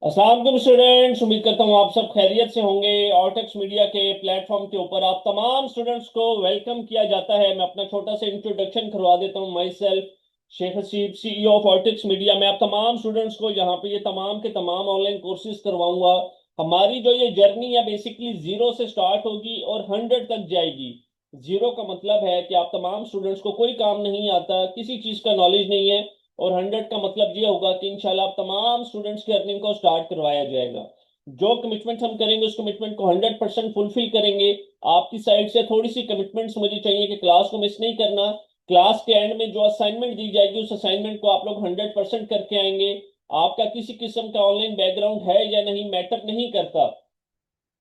अस्सलाम वालेकुम स्टूडेंट्स, उम्मीद करता हूँ आप सब खैरियत से होंगे। ऑर्टेक्स मीडिया के प्लेटफॉर्म के ऊपर आप तमाम स्टूडेंट्स को वेलकम किया जाता है। मैं अपना छोटा सा इंट्रोडक्शन करवा देता हूँ। Myself Sheikh Haseeb, CEO of Ortex Media. मैं आप तमाम स्टूडेंट्स को यहाँ पे ये तमाम के तमाम ऑनलाइन कोर्सेज करवाऊंगा। हमारी जो ये जर्नी है बेसिकली जीरो से स्टार्ट होगी और 100 तक जाएगी। जीरो का मतलब है कि आप तमाम स्टूडेंट्स को कोई काम नहीं आता, किसी चीज का नॉलेज नहीं है, और 100 का मतलब ये होगा कि इंशाल्लाह आप तमाम स्टूडेंट्स की अर्निंग को स्टार्ट करवाया जाएगा। जो कमिटमेंट हम करेंगे उस कमिटमेंट को 100% फुलफिल करेंगे। आपकी साइड से थोड़ी सी कमिटमेंट्स मुझे चाहिए कि क्लास को मिस नहीं करना। क्लास के एंड में जो असाइनमेंट दी जाएगी उस असाइनमेंट को आप लोग 100% करके आएंगे। आपका किसी किस्म का ऑनलाइन बैकग्राउंड है या नहीं मैटर नहीं करता,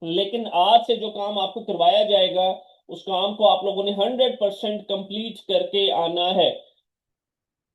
लेकिन आज से जो काम आपको करवाया जाएगा उस काम को आप लोगों ने 100% कंप्लीट करके आना है।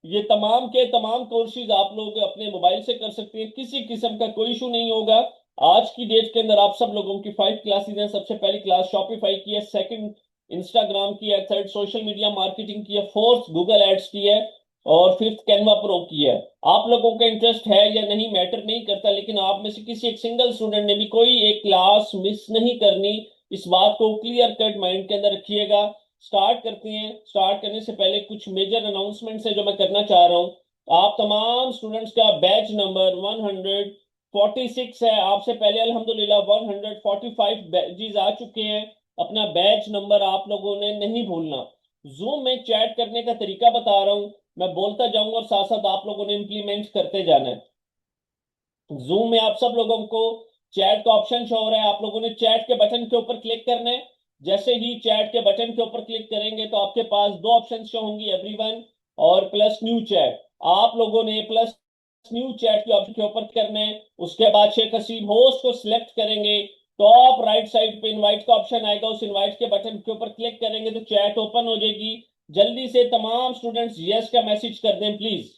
ये तमाम के तमाम कोर्सेज आप लोग अपने मोबाइल से कर सकते हैं, किसी किस्म का कोई इशू नहीं होगा। आज की डेट के अंदर आप सब लोगों की 5 क्लासेज हैं। सबसे पहली क्लास शॉपिफाई की है, सेकंड इंस्टाग्राम की है, थर्ड सोशल मीडिया मार्केटिंग की है, फोर्थ गूगल एड्स की है, और फिफ्थ कैनवा प्रो की है। आप लोगों का इंटरेस्ट है या नहीं मैटर नहीं करता, लेकिन आप में से किसी एक सिंगल स्टूडेंट ने भी कोई एक क्लास मिस नहीं करनी। इस बात को क्लियर कट माइंड के अंदर रखिएगा। स्टार्ट करते हैं। स्टार्ट करने से पहले कुछ मेजर अनाउंसमेंट्स है जो मैं करना चाह रहा हूं। आप तमाम स्टूडेंट्स का बैच नंबर 146 है। आपसे पहले अल्हम्दुलिल्लाह 145 बैचेस आ चुके हैं। अपना बैच नंबर आप लोगों ने नहीं भूलना। जूम में चैट करने का तरीका बता रहा हूं, मैं बोलता जाऊंगा और साथ साथ आप लोगों ने इंप्लीमेंट करते जाना है। जूम में आप सब लोगों को चैट का ऑप्शन शो हो रहा है। आप लोगों ने चैट के बटन के ऊपर क्लिक करना है। जैसे ही चैट के बटन के ऊपर क्लिक करेंगे तो आपके पास दो ऑप्शन शो होंगी, एवरीवन और प्लस न्यू चैट। आप लोगों ने प्लस न्यू चैट के ऑप्शन के ऊपर करना है। उसके बाद शेख हसीब होस्ट को सिलेक्ट करेंगे। टॉप राइट साइड पे इनवाइट का ऑप्शन आएगा, उस इनवाइट के बटन के ऊपर क्लिक करेंगे तो चैट ओपन हो जाएगी। जल्दी से तमाम स्टूडेंट्स यस का मैसेज कर दें प्लीज।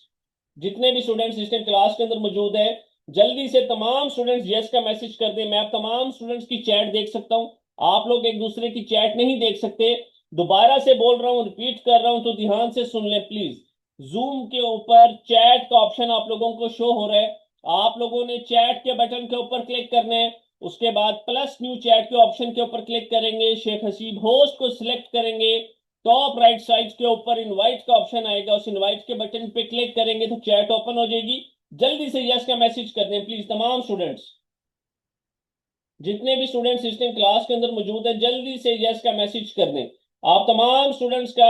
जितने भी स्टूडेंट्स इस टाइम क्लास के अंदर मौजूद है, जल्दी से तमाम स्टूडेंट्स यस का मैसेज कर दें। मैं आप तमाम स्टूडेंट्स की चैट देख सकता हूं, आप लोग एक दूसरे की चैट नहीं देख सकते। दोबारा से बोल रहा हूं, रिपीट कर रहा हूं, तो ध्यान से सुन लें प्लीज। जूम के ऊपर चैट का ऑप्शन आप लोगों को शो हो रहा है। आप लोगों ने चैट के बटन के ऊपर क्लिक करना है। उसके बाद प्लस न्यू चैट के ऑप्शन के ऊपर क्लिक करेंगे, शेख हसीब होस्ट को सिलेक्ट करेंगे। टॉप राइट साइड के ऊपर इनवाइट का ऑप्शन आएगा, उस इनवाइट के बटन पे क्लिक करेंगे तो चैट ओपन हो जाएगी। जल्दी से यस का मैसेज कर दें प्लीज तमाम स्टूडेंट्स। जितने भी स्टूडेंट्स इस टाइम क्लास के अंदर मौजूद हैं, जल्दी से यस का मैसेज कर दें। आप तमाम स्टूडेंट्स का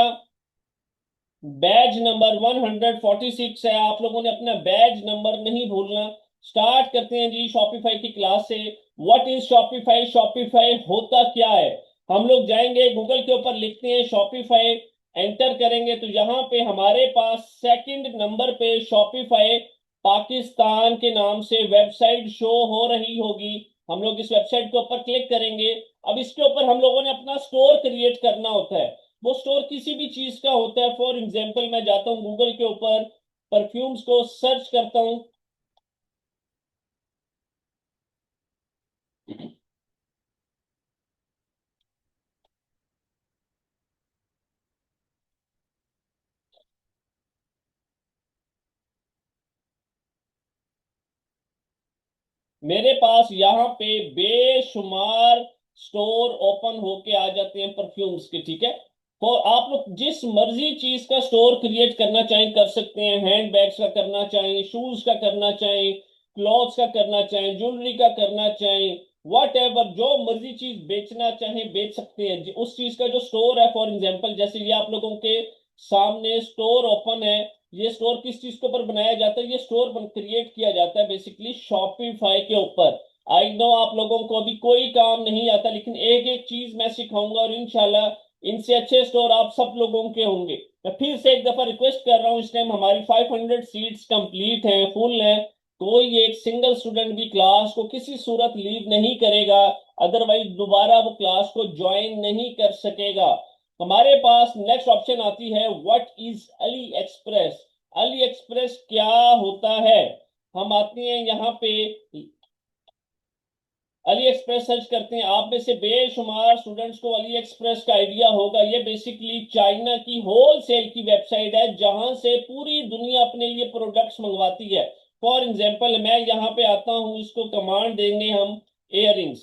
बैच नंबर 146 है। आप लोगों ने अपना बैच नंबर नहीं भूलना। स्टार्ट करते हैं जी शॉपिफाई की क्लास से। What is Shopify? शॉपिफाई होता क्या है? हम लोग जाएंगे गूगल के ऊपर, लिखते हैं शॉपिफाई, एंटर करेंगे तो यहाँ पे हमारे पास सेकंड नंबर पे शॉपिफाई पाकिस्तान के नाम से वेबसाइट शो हो रही होगी। हम लोग इस वेबसाइट के ऊपर क्लिक करेंगे। अब इसके ऊपर हम लोगों ने अपना स्टोर क्रिएट करना होता है। वो स्टोर किसी भी चीज का होता है। फॉर एग्जाम्पल मैं जाता हूँ गूगल के ऊपर, परफ्यूम्स को सर्च करता हूँ। मेरे पास यहाँ पे बेशुमार स्टोर ओपन होके आ जाते हैं परफ्यूम्स के, ठीक है। तो आप लोग जिस मर्जी चीज का स्टोर क्रिएट करना चाहें कर सकते हैं। हैंड बैग्स का करना चाहें, शूज का करना चाहें, क्लॉथ्स का करना चाहें, ज्वेलरी का करना चाहें, वट एवर, जो मर्जी चीज बेचना चाहें बेच सकते हैं उस चीज का जो स्टोर है। फॉर एग्जाम्पल जैसे ये आप लोगों के सामने स्टोर ओपन है। ये स्टोर किस चीज के ऊपर बनाया जाता है? ये स्टोर क्रिएट किया जाता है बेसिकली शॉपिफाई के ऊपर। आई नो आप लोगों को अभी कोई काम नहीं आता, लेकिन एक एक चीज मैं सिखाऊंगा और इंशाल्लाह इनसे अच्छे स्टोर आप सब लोगों के होंगे। मैं फिर से एक दफा रिक्वेस्ट कर रहा हूँ, इस टाइम हमारी 500 सीट्स कंप्लीट हैं, फुल हैं। कोई एक सिंगल स्टूडेंट भी क्लास को किसी सूरत लीव नहीं करेगा, अदरवाइज दोबारा वो क्लास को ज्वाइन नहीं कर सकेगा। हमारे पास नेक्स्ट ऑप्शन आती है what is Ali express. Ali express क्या होता है? हम आते हैं यहाँ पे अली एक्सप्रेस सर्च करते हैं। आप में से बेशुमार स्टूडेंट्स को अली एक्सप्रेस का आइडिया होगा। ये बेसिकली चाइना की होल सेल की वेबसाइट है जहां से पूरी दुनिया अपने लिए प्रोडक्ट्स मंगवाती है। फॉर एग्जाम्पल मैं यहाँ पे आता हूं, इसको कमांड देंगे हम इयररिंग्स।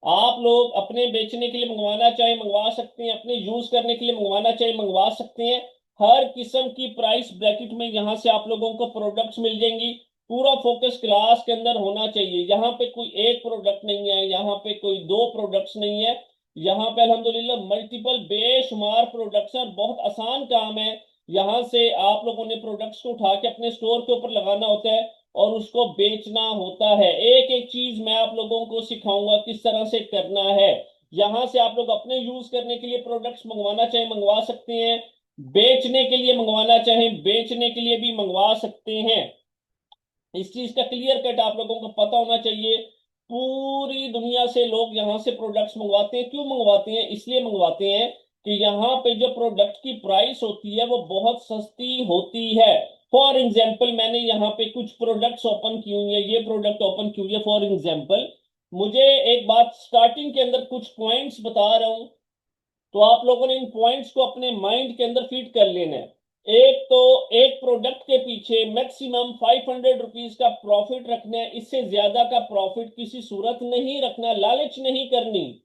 आप लोग अपने बेचने के लिए मंगवाना चाहे मंगवा सकते हैं, अपने यूज करने के लिए मंगवाना चाहे मंगवा सकते हैं। हर किस्म की प्राइस ब्रैकेट में यहाँ से आप लोगों को प्रोडक्ट्स मिल जाएंगी। पूरा फोकस क्लास के अंदर होना चाहिए। यहाँ पे कोई एक प्रोडक्ट नहीं है, यहाँ पे कोई दो प्रोडक्ट्स नहीं है, यहाँ पे अल्हम्दुलिल्लाह मल्टीपल बेशुमार प्रोडक्ट्स हैं और बहुत आसान काम है। यहाँ से आप लोगों ने प्रोडक्ट्स को उठा के अपने स्टोर के ऊपर लगाना होता है और उसको बेचना होता है। एक एक चीज मैं आप लोगों को सिखाऊंगा किस तरह से करना है। यहां से आप लोग अपने यूज करने के लिए प्रोडक्ट्स मंगवाना चाहे मंगवा सकते हैं, बेचने के लिए मंगवाना चाहे बेचने के लिए भी मंगवा सकते हैं। इस चीज का क्लियर कट आप लोगों को पता होना चाहिए। पूरी दुनिया से लोग यहाँ से प्रोडक्ट्स मंगवाते हैं। क्यों मंगवाते हैं? इसलिए मंगवाते हैं कि यहाँ पे जो प्रोडक्ट की प्राइस होती है वो बहुत सस्ती होती है। फॉर एग्जाम्पल मैंने यहाँ पे कुछ प्रोडक्ट्स ओपन की हुई है, ये प्रोडक्ट ओपन की हुई है फॉर एग्जाम्पल। मुझे एक बात स्टार्टिंग के अंदर कुछ पॉइंट्स बता रहा हूं, तो आप लोगों ने इन पॉइंट्स को अपने माइंड के अंदर फीड कर लेना है। एक तो एक प्रोडक्ट के पीछे मैक्सिमम 500 रुपीज का प्रॉफिट रखना है, इससे ज्यादा का प्रॉफिट किसी सूरत नहीं रखना, लालच नहीं करनी।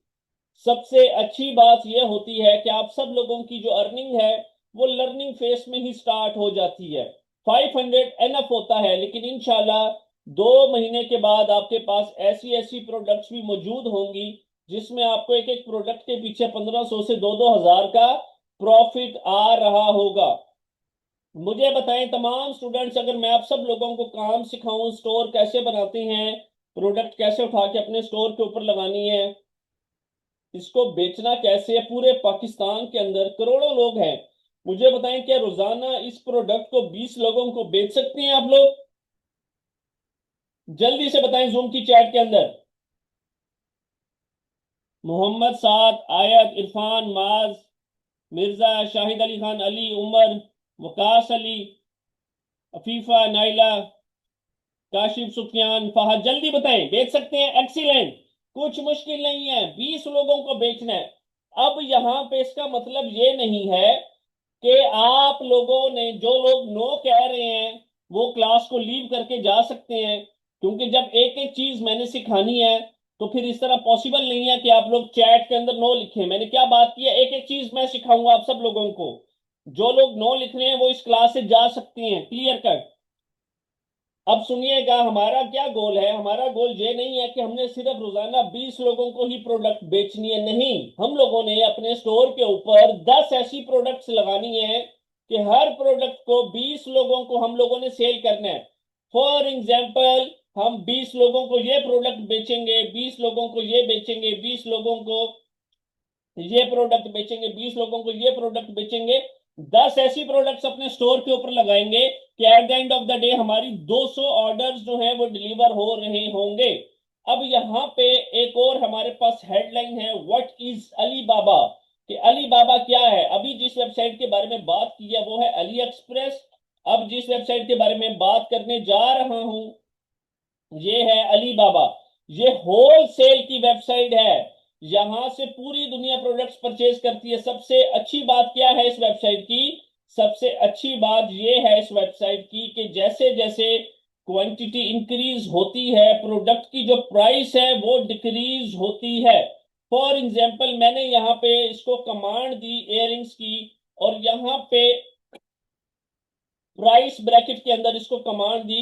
सबसे अच्छी बात यह होती है कि आप सब लोगों की जो अर्निंग है वो लर्निंग फेस में ही स्टार्ट हो जाती है। 500 एनफ होता है, लेकिन इंशाल्लाह 2 महीने के बाद आपके पास ऐसी ऐसी प्रोडक्ट्स भी मौजूद होंगी जिसमें आपको एक एक प्रोडक्ट के पीछे 1500 से 2-2 हज़ार का प्रॉफिट आ रहा होगा। मुझे बताएं तमाम स्टूडेंट्स, अगर मैं आप सब लोगों को काम सिखाऊं, स्टोर कैसे बनाते हैं, प्रोडक्ट कैसे उठा के अपने स्टोर के ऊपर लगानी है, इसको बेचना कैसे है, पूरे पाकिस्तान के अंदर करोड़ों लोग हैं। मुझे बताएं क्या रोजाना इस प्रोडक्ट को 20 लोगों को बेच सकते हैं आप लोग? जल्दी से बताएं जूम की चैट के अंदर। मोहम्मद साद, आयत, इरफान, माज, मिर्जा, शाहिद अली खान, अली, उमर, वकास अली, अफीफा, नाइला, काशिफ, सुफियान, फहद, जल्दी बताएं बेच सकते हैं। एक्सीलेंट, कुछ मुश्किल नहीं है, 20 लोगों को बेचना है। अब यहां पे इसका मतलब ये नहीं है कि आप लोगों ने, जो लोग नो कह रहे हैं वो क्लास को लीव करके जा सकते हैं, क्योंकि जब एक एक चीज मैंने सिखानी है तो फिर इस तरह पॉसिबल नहीं है कि आप लोग चैट के अंदर नो लिखें। मैंने क्या बात की है, एक एक चीज मैं सिखाऊंगा आप सब लोगों को। जो लोग नो लिख रहे हैं वो इस क्लास से जा सकते हैं, क्लियर कट। अब सुनिएगा हमारा क्या गोल है। हमारा गोल ये नहीं है कि हमने सिर्फ रोजाना 20 लोगों को ही प्रोडक्ट बेचनी है, नहीं। हम लोगों ने अपने स्टोर के ऊपर 10 ऐसी प्रोडक्ट्स लगानी है कि हर प्रोडक्ट को 20 लोगों को हम लोगों ने सेल करना है। फॉर एग्जाम्पल हम 20 लोगों को ये प्रोडक्ट बेचेंगे, 20 लोगों को ये बेचेंगे, 20 लोगों को ये प्रोडक्ट बेचेंगे, 20 लोगों को ये प्रोडक्ट बेचेंगे। 10 ऐसी प्रोडक्ट्स अपने स्टोर के ऊपर लगाएंगे कि eight the end of the day हमारी 200 ऑर्डर्स जो हैं वो डिलीवर हो रहे होंगे। अब यहाँ पे एक और हमारे पास हेडलाइन है, व्हाट इज अली बाबा, कि अली बाबा क्या है। अभी जिस वेबसाइट के बारे में बात की है वो है अली एक्सप्रेस। अब जिस वेबसाइट के बारे में बात करने जा रहा हूं ये है अली बाबा। ये होल सेल की वेबसाइट है, यहां से पूरी दुनिया प्रोडक्ट्स परचेज करती है। सबसे अच्छी बात क्या है इस वेबसाइट की? सबसे अच्छी बात यह है इस वेबसाइट की कि जैसे जैसे क्वांटिटी इंक्रीज होती है प्रोडक्ट की जो प्राइस है वो डिक्रीज होती है। फॉर एग्जाम्पल मैंने यहाँ पे इसको कमांड दी इयररिंग्स की, और यहाँ पे प्राइस ब्रैकेट के अंदर इसको कमांड दी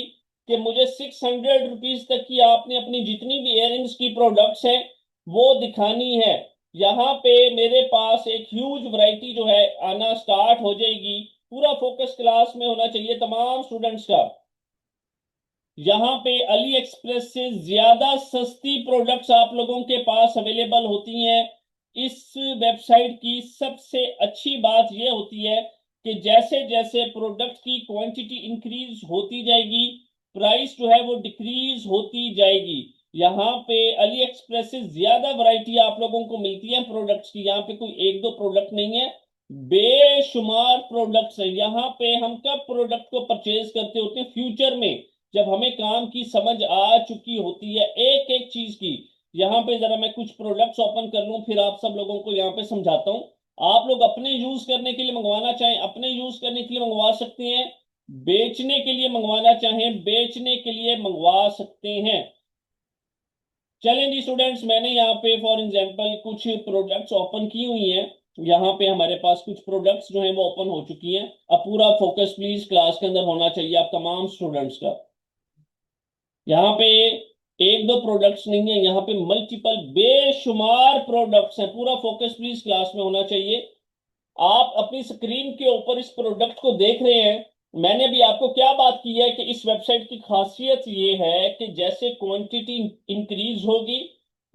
कि मुझे 600 रुपीज तक की आपने अपनी जितनी भी इयररिंग्स की प्रोडक्ट्स हैं वो दिखानी है। यहाँ पे मेरे पास एक ह्यूज वैरायटी जो है आना स्टार्ट हो जाएगी। पूरा फोकस क्लास में होना चाहिए तमाम स्टूडेंट्स का। यहाँ पे अली एक्सप्रेस से ज्यादा सस्ती प्रोडक्ट्स आप लोगों के पास अवेलेबल होती हैं। इस वेबसाइट की सबसे अच्छी बात यह होती है कि जैसे जैसे प्रोडक्ट की क्वांटिटी इंक्रीज होती जाएगी प्राइस जो है वो डिक्रीज होती जाएगी। यहाँ पे अली एक्सप्रेस से ज्यादा वैरायटी आप लोगों को मिलती है प्रोडक्ट्स की। यहाँ पे कोई एक दो प्रोडक्ट नहीं है, बेशुमार प्रोडक्ट्स है। यहाँ पे हम कब प्रोडक्ट को परचेज करते होते हैं? फ्यूचर में, जब हमें काम की समझ आ चुकी होती है एक एक चीज की। यहाँ पे जरा मैं कुछ प्रोडक्ट्स ओपन कर लूं फिर आप सब लोगों को यहाँ पे समझाता हूँ। आप लोग अपने यूज करने के लिए मंगवाना चाहें अपने यूज करने के लिए मंगवा सकते हैं, बेचने के लिए मंगवाना चाहें, बेचने के लिए मंगवा सकते हैं। चलें जी स्टूडेंट्स, मैंने यहाँ पे फॉर एग्जांपल कुछ प्रोडक्ट्स ओपन की हुई हैं। यहाँ पे हमारे पास कुछ प्रोडक्ट्स जो हैं वो ओपन हो चुकी हैं। अब पूरा फोकस प्लीज क्लास के अंदर होना चाहिए आप तमाम स्टूडेंट्स का। यहाँ पे एक दो प्रोडक्ट्स नहीं है, यहाँ पे मल्टीपल बेशुमार प्रोडक्ट्स हैं। पूरा फोकस प्लीज क्लास में होना चाहिए। आप अपनी स्क्रीन के ऊपर इस प्रोडक्ट को देख रहे हैं। मैंने भी आपको क्या बात की है कि इस वेबसाइट की खासियत ये है कि जैसे क्वांटिटी इंक्रीज होगी,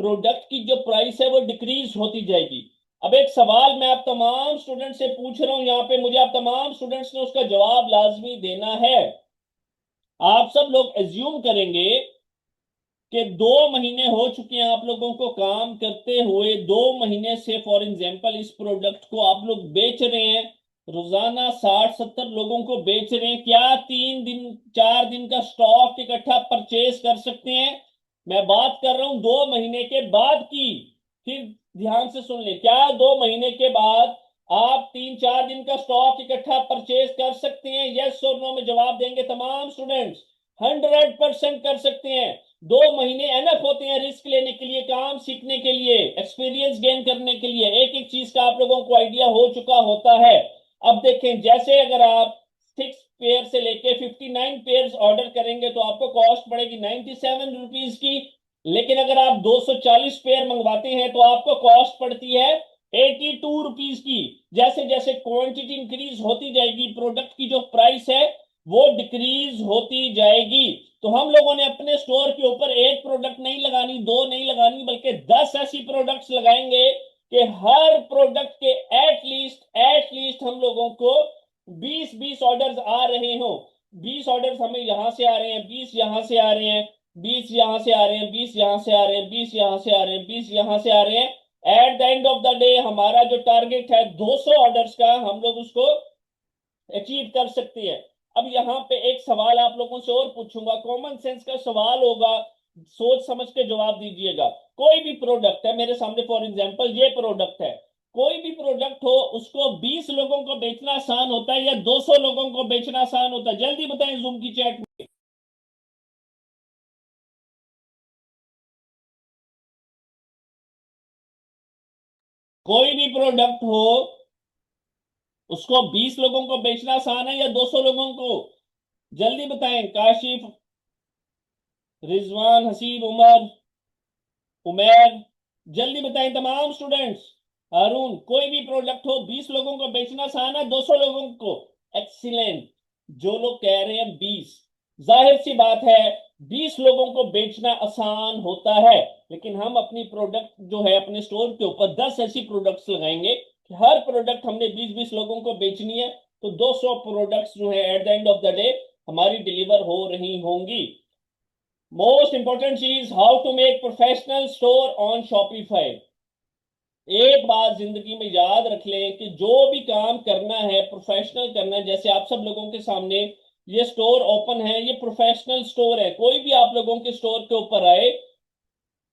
प्रोडक्ट की जो प्राइस है वो डिक्रीज होती जाएगी। अब एक सवाल मैं आप तमाम स्टूडेंट से पूछ रहा हूं, यहाँ पे मुझे आप तमाम स्टूडेंट्स ने उसका जवाब लाजमी देना है। आप सब लोग एज्यूम करेंगे कि 2 महीने हो चुके हैं आप लोगों को काम करते हुए। 2 महीने से फॉर एग्जाम्पल इस प्रोडक्ट को आप लोग बेच रहे हैं, रोजाना 60-70 लोगों को बेच रहे हैं। क्या 3 दिन 4 दिन का स्टॉक इकट्ठा परचेज कर सकते हैं? मैं बात कर रहा हूं 2 महीने के बाद की। फिर ध्यान से सुन ले, क्या 2 महीने के बाद आप 3-4 दिन का स्टॉक इकट्ठा परचेज कर सकते हैं? यस और नो में जवाब देंगे तमाम स्टूडेंट्स। 100% कर सकते हैं। 2 महीने एनफ होते हैं रिस्क लेने के लिए, काम सीखने के लिए, एक्सपीरियंस गेन करने के लिए। एक एक चीज का आप लोगों को आइडिया हो चुका होता है। अब देखें, जैसे अगर आप 6 पेयर से लेके 59 पेयर ऑर्डर करेंगे तो आपको कॉस्ट पड़ेगी 97 रुपीज की। लेकिन अगर आप 240 पेयर मंगवाते हैं तो आपको कॉस्ट पड़ती है 82 रुपीज की। जैसे जैसे क्वांटिटी इंक्रीज होती जाएगी, प्रोडक्ट की जो प्राइस है वो डिक्रीज होती जाएगी। तो हम लोगों ने अपने स्टोर के ऊपर एक प्रोडक्ट नहीं लगानी, दो नहीं लगानी, बल्कि 10 ऐसी प्रोडक्ट्स लगाएंगे कि हर प्रोडक्ट के एटलीस्ट हम लोगों को 20-20 ऑर्डर्स आ रहे हो। 20 ऑर्डर्स हमें यहां से आ रहे हैं, 20 यहां से आ रहे हैं, 20 यहां से आ रहे हैं, 20 यहां से आ रहे हैं, 20 यहां से आ रहे हैं, 20 यहां से आ रहे हैं। Eight the end of the day हमारा जो टारगेट है 200 ऑर्डर्स का, हम लोग उसको अचीव कर सकते हैं। अब यहाँ पे एक सवाल आप लोगों से और पूछूंगा, कॉमन सेंस का सवाल होगा, सोच समझ के जवाब दीजिएगा। कोई भी प्रोडक्ट है मेरे सामने, फॉर एग्जांपल ये प्रोडक्ट है, कोई भी प्रोडक्ट हो उसको 20 लोगों को बेचना आसान होता है या 200 लोगों को बेचना आसान होता है? जल्दी बताएं जूम की चैट में। कोई भी प्रोडक्ट हो उसको 20 लोगों को बेचना आसान है या 200 लोगों को? जल्दी बताएं। काशिफ, रिजवान, हसीब, उमर, उमेर, जल्दी बताएं तमाम स्टूडेंट्स। हारून, कोई भी प्रोडक्ट हो 20 लोगों को बेचना आसान है 200 लोगों को? एक्सीलेंट। जो लोग कह रहे हैं 20, जाहिर सी बात है 20 लोगों को बेचना आसान होता है। लेकिन हम अपनी प्रोडक्ट जो है अपने स्टोर के ऊपर 10 ऐसी प्रोडक्ट्स लगाएंगे कि हर प्रोडक्ट हमने 20-20 लोगों को बेचनी है, तो 200 प्रोडक्ट्स जो है at the end of the day हमारी डिलीवर हो रही होंगी। मोस्ट इंपॉर्टेंट चीज, how to make professional store on Shopify. एक बात जिंदगी में याद रख लें कि जो भी काम करना है प्रोफेशनल करना है। जैसे आप सब लोगों के सामने ये स्टोर ओपन है, ये प्रोफेशनल स्टोर है। कोई भी आप लोगों के स्टोर के ऊपर आए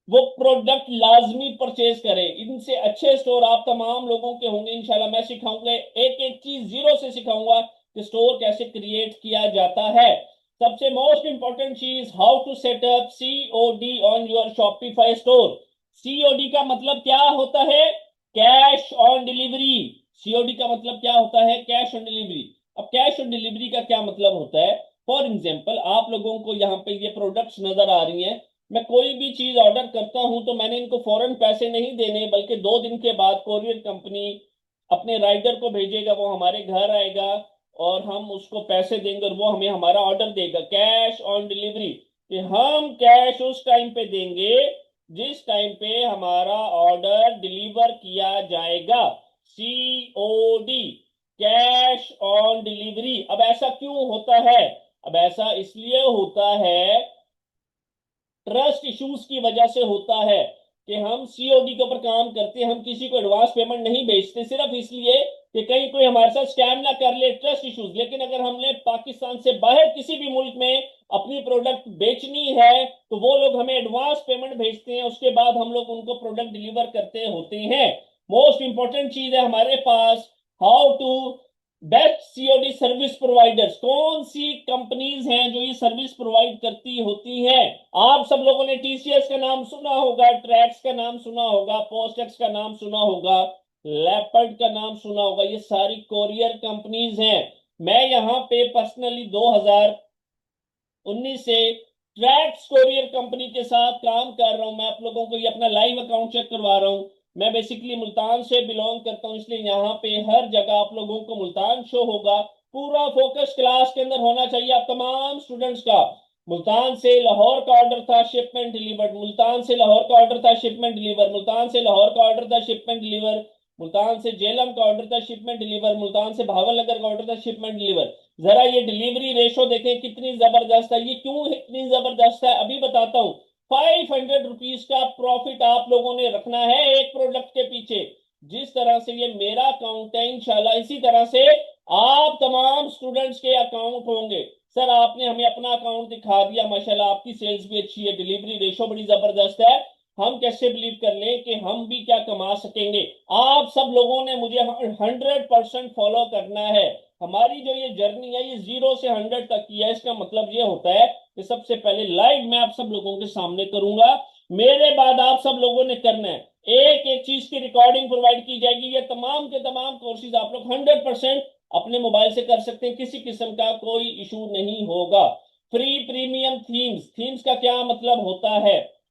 वो प्रोडक्ट लाजमी परचेज करे। इनसे अच्छे स्टोर आप तमाम लोगों के होंगे इंशाल्लाह। मैं सिखाऊंगा एक एक चीज, जीरो से सिखाऊंगा कि स्टोर कैसे क्रिएट किया जाता है। सबसे मोस्ट इंपॉर्टेंट चीज, how to set up COD on your Shopify store. COD का मतलब क्या होता है? Cash on delivery. सीओडी का मतलब क्या होता है? Cash on delivery. अब कैश ऑन डिलीवरी का क्या मतलब होता है? फॉर एग्जाम्पल आप लोगों को यहाँ पे ये प्रोडक्ट्स नजर आ रही हैं। मैं कोई भी चीज ऑर्डर करता हूं तो मैंने इनको फौरन पैसे नहीं देने, बल्कि 2 दिन के बाद कोरियर कंपनी अपने राइडर को भेजेगा, वो हमारे घर आएगा और हम उसको पैसे देंगे और वो हमें हमारा ऑर्डर देगा। कैश ऑन डिलीवरी कि हम कैश उस टाइम पे देंगे जिस टाइम पे हमारा ऑर्डर डिलीवर किया जाएगा। COD, cash on delivery. अब ऐसा क्यों होता है? अब ऐसा इसलिए होता है, ट्रस्ट इश्यूज की वजह से होता है कि हम सीओडी के ऊपर काम करते हैं। हम किसी को एडवांस पेमेंट नहीं भेजते सिर्फ इसलिए कि कहीं कोई हमारे साथ स्कैम ना कर ले, ट्रस्ट इश्यूज। लेकिन अगर हमने पाकिस्तान से बाहर किसी भी मुल्क में अपनी प्रोडक्ट बेचनी है तो वो लोग हमें एडवांस पेमेंट भेजते हैं, उसके बाद हम लोग उनको प्रोडक्ट डिलीवर करते होते हैं। मोस्ट इंपॉर्टेंट चीज है हमारे पास, how to best COD service providers, कौन सी कंपनीज हैं जो ये सर्विस प्रोवाइड करती होती हैं? आप सब लोगों ने टीसीएस का नाम सुना होगा, ट्रैक्स का नाम सुना होगा, पोस्टेक्स का नाम सुना होगा, लेपर्ड का नाम सुना होगा। ये सारी कोरियर कंपनीज हैं। मैं यहाँ पे पर्सनली 2019 से ट्रैक्स कोरियर कंपनी के साथ काम कर रहा हूं। मैं आप लोगों को ये अपना लाइव अकाउंट चेक करवा रहा हूं। मैं बेसिकली मुल्तान से बिलोंग करता हूं, इसलिए यहाँ पे हर जगह आप लोगों को मुल्तान शो होगा। पूरा फोकस क्लास के अंदर होना चाहिए आप तमाम स्टूडेंट्स का। मुल्तान से लाहौर का ऑर्डर था, शिपमेंट डिलीवर्ड। मुल्तान से लाहौर का ऑर्डर था, शिपमेंट डिलीवर। मुल्तान से लाहौर का ऑर्डर था, शिपमेंट डिलीवर। मुल्तान से जेलम का ऑर्डर था, शिपमेंट डिलीवर। मुल्तान से भावलनगर का ऑर्डर था, शिपमेंट डिलीवर। जरा ये डिलीवरी रेशो देखें कितनी जबरदस्त है। ये क्यों इतनी जबरदस्त है अभी बताता हूं। 500 रुपीज का प्रॉफिट आप लोगों ने रखना है एक प्रोडक्ट के पीछे। जिस तरह से ये मेरा अकाउंट है, इंशाल्लाह इसी तरह से आप तमाम स्टूडेंट्स के अकाउंट होंगे। सर आपने हमें अपना अकाउंट दिखा दिया, माशाल्लाह आपकी सेल्स भी अच्छी है, डिलीवरी रेशो बड़ी जबरदस्त है। हम कैसे बिलीव कर लें कि हम भी क्या कमा सकेंगे? आप सब लोगों ने मुझे 100% फॉलो करना है। हमारी जो ये जर्नी है ये 0 से 100 तक की है। इसका मतलब ये होता है कि सबसे पहले लाइव मैं आप सब लोगों के सामने करूंगा, मेरे बाद आप सब लोगों ने करना है। एक एक चीज की रिकॉर्डिंग प्रोवाइड की जाएगी। ये तमाम के तमाम कोर्सेज आप लोग 100% अपने मोबाइल से कर सकते हैं, किसी किस्म का कोई इशू नहीं होगा। फ्री प्रीमियम थीम्स, थीम्स का क्या मतलब होता है?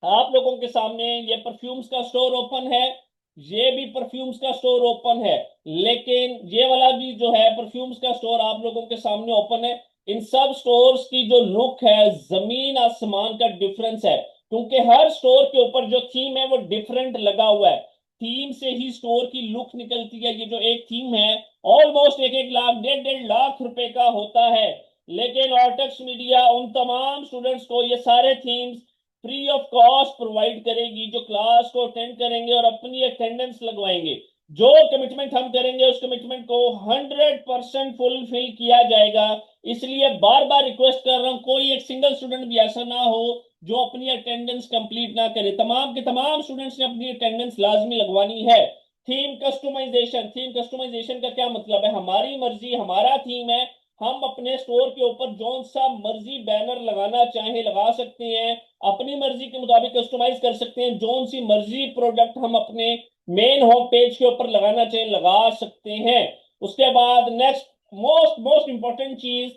आप लोगों के सामने ये परफ्यूम्स का स्टोर ओपन है, ये भी परफ्यूम्स का स्टोर ओपन है, लेकिन ये वाला भी जो है परफ्यूम्स का स्टोर आप लोगों के सामने ओपन है। इन सब स्टोर्स की जो लुक है जमीन आसमान का डिफरेंस है, क्योंकि हर स्टोर के ऊपर जो थीम है वो डिफरेंट लगा हुआ है। थीम से ही स्टोर की लुक निकलती है। ये जो एक थीम है ऑलमोस्ट 1-1 लाख 1.5-1.5 लाख रुपए का होता है। लेकिन ऑर्टेक्स मीडिया उन तमाम स्टूडेंट्स को ये सारे themes free of cost provide करेगी, जो क्लास को अटेंड करेंगे और अपनी अटेंडेंस लगवाएंगे। जो कमिटमेंट हम करेंगे उस कमिटमेंट को 100% फुलफिल किया जाएगा। इसलिए बार बार रिक्वेस्ट कर रहा हूं, कोई एक सिंगल स्टूडेंट भी ऐसा ना हो जो अपनी अटेंडेंस कंप्लीट ना करे। तमाम के तमाम स्टूडेंट्स ने अपनी अटेंडेंस लाजमी लगवानी है। थीम कस्टमाइजेशन, थीम कस्टमाइजेशन का क्या मतलब है? हमारी मर्जी, हमारा थीम है, हम अपने स्टोर के ऊपर जो सा मर्जी बैनर लगाना चाहे लगा सकते हैं, अपनी मर्जी के मुताबिक कस्टमाइज कर सकते हैं। जो सी मर्जी प्रोडक्ट हम अपने मेन होम पेज के ऊपर लगाना चाहे लगा सकते हैं। उसके बाद नेक्स्ट मोस्ट मोस्ट इंपॉर्टेंट चीज,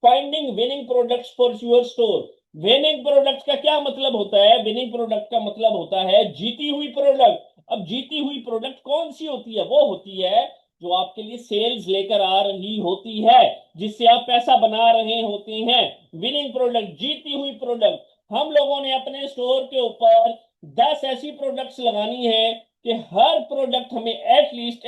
finding winning products for your store. Winning product का क्या मतलब होता है? विनिंग प्रोडक्ट का मतलब होता है जीती हुई प्रोडक्ट। अब जीती हुई प्रोडक्ट कौन सी होती है? वो होती है जो आपके लिए सेल्स लेकर आ रही होती है, जिससे आप पैसा बना रहे होते हैं। विनिंग प्रोडक्ट, जीती हुई प्रोडक्ट। हम लोगों ने अपने स्टोर के ऊपर 10 ऐसी प्रोडक्ट्स लगानी है कि हर प्रोडक्ट हमें एटलीस्ट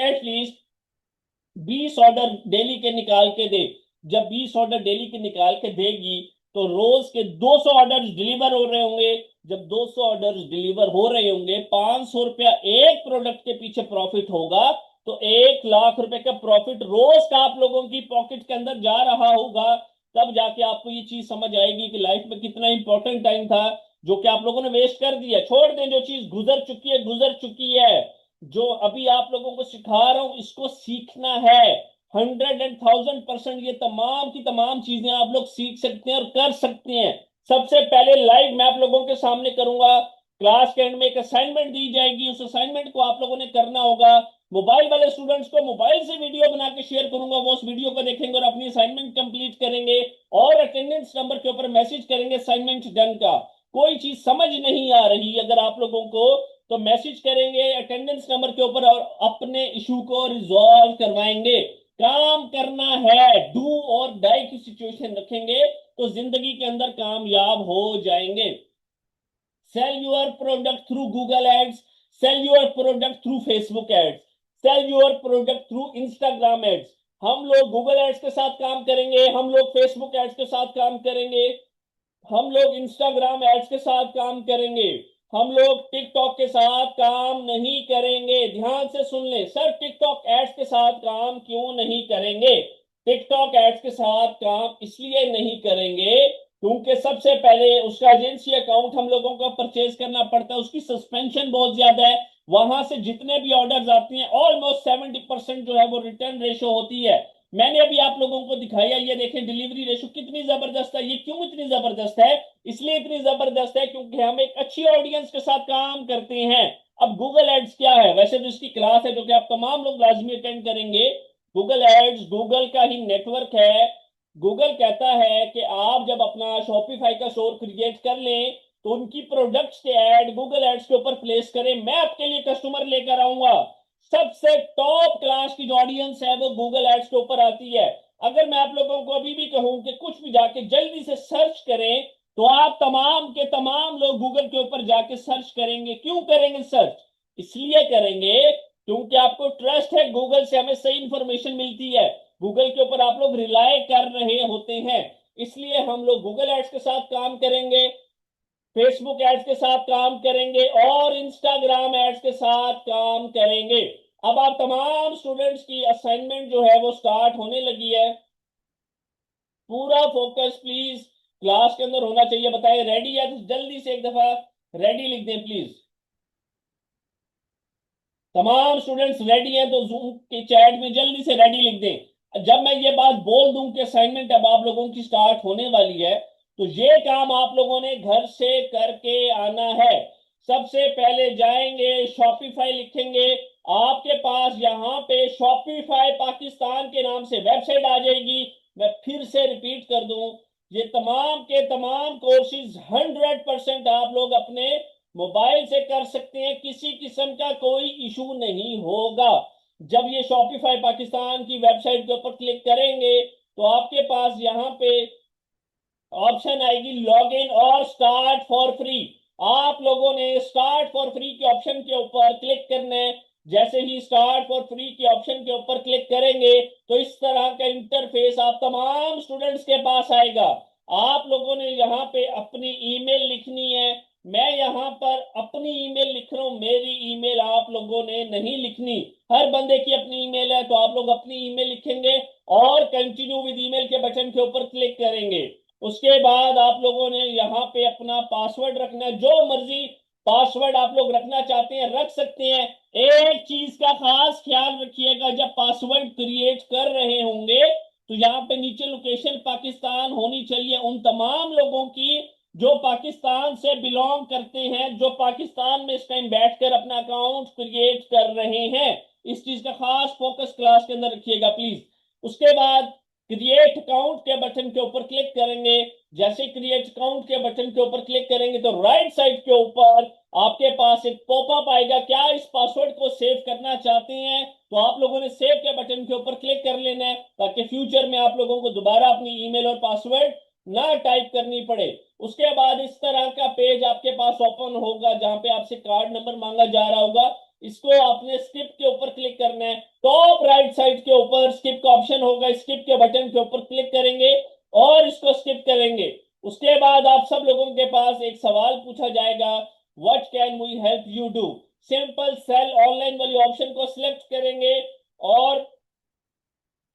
20 ऑर्डर डेली के निकाल के दे। जब 20 ऑर्डर डेली के निकाल के देगी तो रोज के 200 ऑर्डर डिलीवर हो रहे होंगे। जब 200 ऑर्डर डिलीवर हो रहे होंगे, 500 रुपया एक प्रोडक्ट के पीछे प्रॉफिट होगा, तो 1 लाख रुपए का प्रॉफिट रोज का आप लोगों की पॉकेट के अंदर जा रहा होगा। तब जाके आपको ये चीज समझ आएगी कि लाइफ में कितना इंपॉर्टेंट टाइम था जो कि आप लोगों ने वेस्ट कर दिया। छोड़ दें, जो चीज गुजर चुकी है गुजर चुकी है। जो अभी आप लोगों को सिखा रहा हूं इसको सीखना है। 100 and 1000% ये तमाम की तमाम चीजें आप लोग सीख सकते हैं और कर सकते हैं। सबसे पहले लाइव मैं आप लोगों के सामने करूंगा। क्लास के एंड में एक असाइनमेंट दी जाएगी, उस असाइनमेंट को आप लोगों ने करना होगा। मोबाइल वाले स्टूडेंट्स को मोबाइल से वीडियो बना के शेयर करूंगा, वो उस वीडियो को देखेंगे और अपनी असाइनमेंट कंप्लीट करेंगे और अटेंडेंस नंबर के ऊपर मैसेज करेंगे असाइनमेंट डन का। कोई चीज समझ नहीं आ रही अगर आप लोगों को, तो मैसेज करेंगे अटेंडेंस नंबर के ऊपर और अपने इशू को रिजॉल्व करवाएंगे। काम करना है, डू और डाई की सिचुएशन रखेंगे तो जिंदगी के अंदर कामयाब हो जाएंगे। Sell your product through Google ads, sell your product through Facebook ads, sell your product through Instagram ads. हम लोग गूगल एड्स के साथ काम करेंगे, हम लोग फेसबुक एड्स के साथ काम करेंगे, हम लोग इंस्टाग्राम एड्स के साथ काम करेंगे, हम लोग टिकटॉक के साथ काम नहीं करेंगे। ध्यान से सुन ले सर, टिकटॉक एड्स के साथ काम क्यों नहीं करेंगे? टिकटॉक एड्स के साथ काम इसलिए नहीं करेंगे क्योंकि सबसे पहले उसका एजेंसी अकाउंट हम लोगों को परचेज करना पड़ता है, उसकी सस्पेंशन बहुत ज्यादा है। वहां से जितने भी ऑर्डर्स आते हैं ऑलमोस्ट 70% जो है वो रिटर्न रेशो होती है। मैंने अभी आप लोगों को दिखाया, ये देखें डिलीवरी रेशो कितनी जबरदस्त है। ये क्यों इतनी जबरदस्त है? इसलिए इतनी जबरदस्त है क्योंकि हम एक अच्छी ऑडियंस के साथ काम करते हैं। अब गूगल एड्स क्या है? वैसे तो इसकी क्लास है जो कि आप तमाम लोग लाजमी अटेंड करेंगे। गूगल एड्स गूगल का ही नेटवर्क है। गूगल कहता है कि आप जब अपना शॉपिफाई का स्टोर क्रिएट कर लें तो उनकी प्रोडक्ट्स के ऐड गूगल एड्स के ऊपर प्लेस करें। मैं आपके लिए कस्टमर लेकर आऊंगा। सबसे टॉप क्लास की जो ऑडियंस है वो गूगल एड्स के ऊपर आती है। अगर मैं आप लोगों को अभी भी कहूं कि कुछ भी जाके जल्दी से सर्च करें तो आप तमाम के तमाम लोग गूगल के ऊपर जाके सर्च करेंगे। क्यों करेंगे सर्च? इसलिए करेंगे क्योंकि आपको ट्रस्ट है, गूगल से हमें सही इंफॉर्मेशन मिलती है, गूगल के ऊपर आप लोग रिलाय कर रहे होते हैं। इसलिए हम लोग गूगल एड्स के साथ काम करेंगे, फेसबुक एड्स के साथ काम करेंगे और इंस्टाग्राम एड्स के साथ काम करेंगे। अब आप तमाम स्टूडेंट्स की असाइनमेंट जो है वो स्टार्ट होने लगी है। पूरा फोकस प्लीज क्लास के अंदर होना चाहिए। बताएं रेडी है तो जल्दी से एक दफा रेडी लिख दें प्लीज। तमाम स्टूडेंट्स रेडी हैं तो जूम के चैट में जल्दी से रेडी लिख दें। जब मैं ये बात बोल दूं कि असाइनमेंट अब आप लोगों की स्टार्ट होने वाली है तो ये काम आप लोगों ने घर से करके आना है। सबसे पहले जाएंगे शॉपिफाई लिखेंगे, आपके पास यहाँ पे शॉपिफाई पाकिस्तान के नाम से वेबसाइट आ जाएगी। मैं फिर से रिपीट कर दूं, ये तमाम के तमाम कोर्सेज 100% आप लोग अपने मोबाइल से कर सकते हैं, किसी किस्म का कोई इशू नहीं होगा। जब ये शॉपिफाई पाकिस्तान की वेबसाइट के ऊपर क्लिक करेंगे तो आपके पास यहाँ पे ऑप्शन आएगी लॉग इन और स्टार्ट फॉर फ्री। आप लोगों ने स्टार्ट फॉर फ्री के ऑप्शन के ऊपर क्लिक करना है। जैसे ही स्टार्ट फॉर फ्री के ऑप्शन के ऊपर क्लिक करेंगे तो इस तरह का इंटरफेस आप तमाम स्टूडेंट्स के पास आएगा। आप लोगों ने यहाँ पे अपनी ईमेल लिखनी है। मैं यहाँ पर अपनी ईमेल लिख रहा हूँ, मेरी ईमेल आप लोगों ने नहीं लिखनी। हर बंदे की अपनी ईमेल है तो आप लोग अपनी ईमेल लिखेंगे और कंटिन्यू विद ईमेल के बटन के ऊपर क्लिक करेंगे। उसके बाद आप लोगों ने यहाँ पे अपना पासवर्ड रखना है, जो मर्जी पासवर्ड आप लोग रखना चाहते हैं रख सकते हैं। एक चीज का खास ख्याल रखिएगा, जब पासवर्ड क्रिएट कर रहे होंगे तो यहाँ पे नीचे लोकेशन पाकिस्तान होनी चाहिए उन तमाम लोगों की जो पाकिस्तान से बिलोंग करते हैं, जो पाकिस्तान में इस टाइम बैठकर अपना अकाउंट क्रिएट कर रहे हैं। इस चीज का खास फोकस क्लास के अंदर रखिएगा प्लीज। उसके बाद क्रिएट अकाउंट के बटन के ऊपर क्लिक करेंगे। जैसे क्रिएट अकाउंट के बटन के ऊपर क्लिक करेंगे तो राइट साइड के ऊपर आपके पास एक पॉपअप आएगा, क्या इस पासवर्ड को सेव करना चाहते हैं? तो आप लोगों ने सेव के बटन के ऊपर क्लिक कर लेना है ताकि फ्यूचर में आप लोगों को दोबारा अपनी ईमेल और पासवर्ड ना टाइप करनी पड़े। उसके बाद इस तरह का पेज आपके पास ओपन होगा जहां पे आपसे कार्ड नंबर मांगा जा रहा होगा। इसको आपने स्किप के ऊपर क्लिक करना है। टॉप राइट साइड के ऊपर स्किप का ऑप्शन होगा, स्किप के बटन के ऊपर क्लिक करेंगे और इसको स्किप करेंगे। उसके बाद आप सब लोगों के पास एक सवाल पूछा जाएगा, what can we help you do. Simple sell online वाली ऑप्शन को सिलेक्ट करेंगे और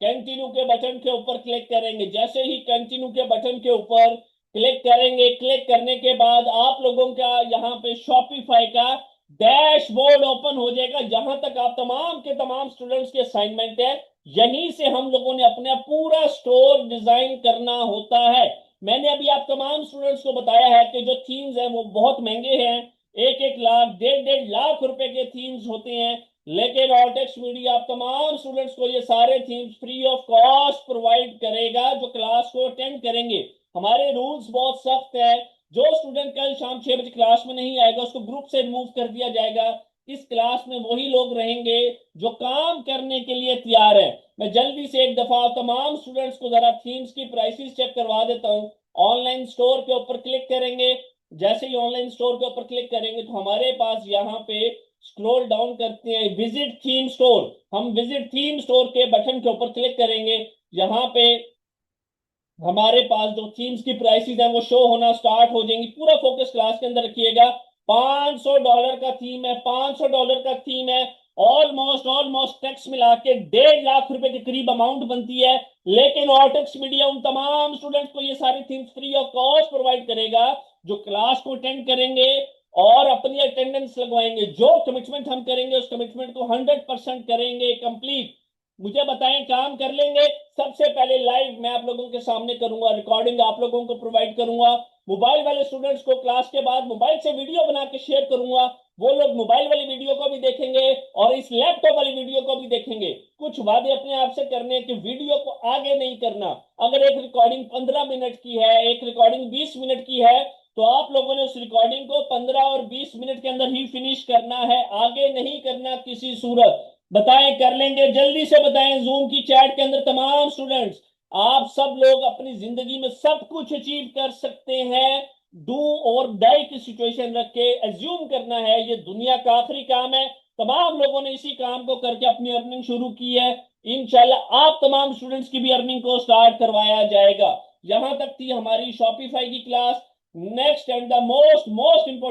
कंटिन्यू के बटन के ऊपर क्लिक करेंगे। जैसे ही कंटिन्यू के बटन के ऊपर क्लिक करेंगे, क्लिक करने के बाद आप लोगों का यहाँ पे शॉपिफाई का डैशबोर्ड ओपन हो जाएगा जहां तक आप तमाम के तमाम स्टूडेंट्स के असाइनमेंट है। यहीं से हम लोगों ने अपना पूरा स्टोर डिजाइन करना होता है। मैंने अभी आप तमाम स्टूडेंट्स को बताया है कि जो थीम्स हैं वो बहुत महंगे हैं, 1-1 लाख 1.5 लाख रुपए के थीम्स होते हैं। लेकिन ऑर्टेक्स मीडिया आप तमाम स्टूडेंट्स को ये सारे themes free of cost provide करेगा जो क्लास को अटेंड करेंगे। हमारे रूल्स बहुत सख्त है। जो स्टूडेंट कल शाम 6 बजे क्लास में नहीं आएगा उसको ग्रुप से रिमूव कर दिया जाएगा। इस क्लास में वही लोग रहेंगे जो काम करने के लिए तैयार है। मैं जल्दी से एक दफा तमाम स्टूडेंट्स को जरा थीम्स की प्राइसेस चेक करवा देता हूं। ऑनलाइन स्टोर के ऊपर क्लिक करेंगे। जैसे ही ऑनलाइन स्टोर के ऊपर क्लिक करेंगे तो हमारे पास यहाँ पे स्क्रॉल डाउन करते हैं विजिट थीम स्टोर। हम विजिट थीम स्टोर के बटन के ऊपर क्लिक करेंगे। यहाँ पे हमारे पास जो थीम्स की प्राइसेस हैं वो शो होना स्टार्ट हो जाएंगी। पूरा फोकस क्लास के अंदर रखिएगा। $500 का थीम है, $500 का थीम है। ऑलमोस्ट ऑलमोस्ट टैक्स मिला के 1.5 लाख रुपए के करीब अमाउंट बनती है। लेकिन ऑर्टेक्स मीडिया उन तमाम स्टूडेंट्स को ये सारी themes free of cost provide करेगा जो क्लास को अटेंड करेंगे और अपनी अटेंडेंस लगवाएंगे। जो कमिटमेंट हम करेंगे उस कमिटमेंट को 100% करेंगे कंप्लीट। मुझे बताएं, काम कर लेंगे? सबसे पहले लाइव मैं आप लोगों के सामने करूंगा, रिकॉर्डिंग आप लोगों को प्रोवाइड करूंगा। मोबाइल वाले स्टूडेंट्स को क्लास के बाद मोबाइल से वीडियो बना के शेयर करूंगा, वो लोग मोबाइल वाली वीडियो को भी देखेंगे और इस लैपटॉप वाली वीडियो को भी देखेंगे। कुछ वादे अपने आप से करने कि वीडियो को आगे नहीं करना। अगर एक रिकॉर्डिंग 15 मिनट की है, एक रिकॉर्डिंग 20 मिनट की है, तो आप लोगों ने उस रिकॉर्डिंग को 15 और 20 मिनट के अंदर ही फिनिश करना है, आगे नहीं करना किसी सूरत। बताएं, कर लेंगे? जल्दी से बताएं जूम की चैट के अंदर तमाम स्टूडेंट्स। आप सब लोग अपनी जिंदगी में सब कुछ अचीव कर सकते हैं। डू और डाई की सिचुएशन रख के एज्यूम करना है ये दुनिया का आखिरी काम है। तमाम लोगों ने इसी काम को करके अपनी अर्निंग शुरू की है। इंशाल्लाह आप तमाम स्टूडेंट्स की भी अर्निंग को स्टार्ट करवाया जाएगा। यहां तक थी हमारी शॉपिफाई की class. Next and the most most important